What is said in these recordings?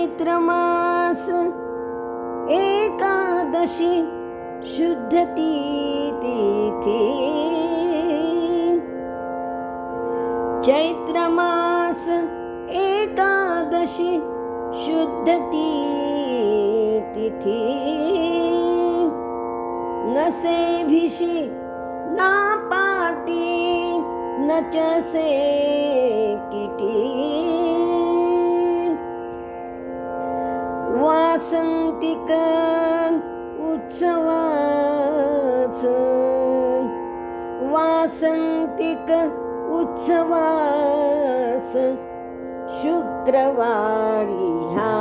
चैत्र मास एकादशी शुद्ध तिथी। चैत्र मास एकादशी शुद्ध तिथी। नसे भिशी ना पाटी नचसे किटी। वासंतिक उत्सवाच वासंतिक उत्सवाच शुक्रवारी ह्या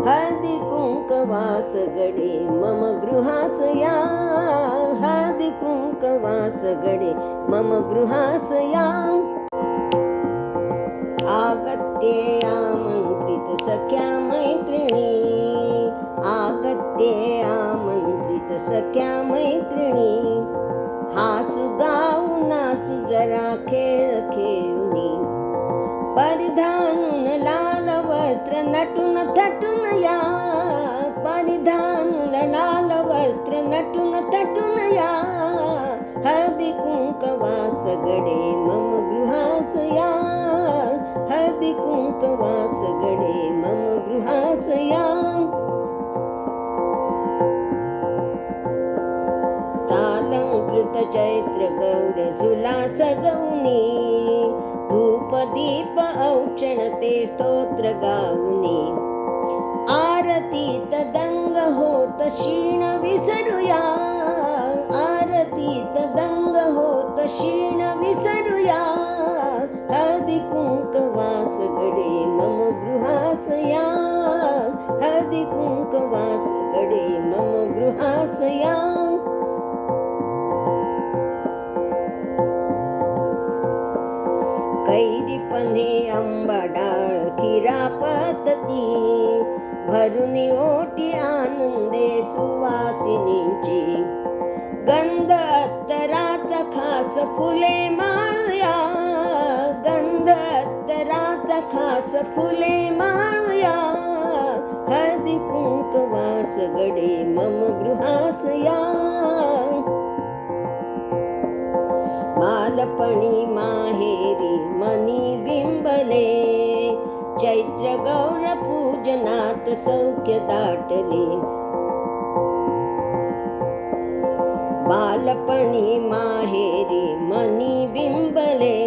हळदी कुंकवास गडे मम गृहास या। हळदी कुंकवास गडे मम गृहास या। आगत्ये आमंत्रित सख्या मैत्रिणी। आगत्ये आमंत्रित सख्या मैत्रिणी। हासू गाऊ नाचू जरा खेळ खेळूनी। परिधानून लाल वस्त्र नटून थटून या। परिधानून लाल वस्त्र नटून थटून या। हळदी कुंकवास गडे मम गृहास या। हळदी कुंकवास गडे मम गृहास या। तालंकृत चैत्र गौर झुला सजवुनी। धूप दीप औक्षण ते स्तोत्र गाऊनी। आरतीत दंग होत क्षीण विसरूया। आरतीत दंग होत क्षीण विसरूया। हळदी कुंकवास गडे मम गृहास या। हळदी कुंकवास गडे मम गृहास या। कैरी पन्हे आंबा डाळ खिरापतती। भरुनी ओटी आनंदे सुवासिनींची। गंध अत्तराचा खास फुले माळूया। गंध अत्तराचा खास फुले माळूया। हळदी कुंकवास गडे मम गृहास या। बालपणी माहेरी मनी बिंबले। चैत्र गौर पूजनात सौख्य दाटले। बालपणी माहेरी मनी बिंबले।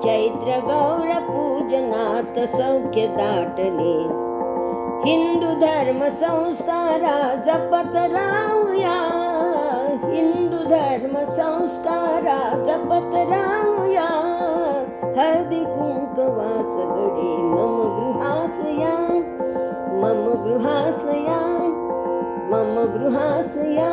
चैत्र गौर पूजनात सौख्य दाटले। हिंदू धर्म संस्कारा जपत राहूया। हिंदू धर्म संस्कारा जपत राहूया। हळदी कुंकवास गडे मम गृहास या। मम गृहास या। मम गृहास या।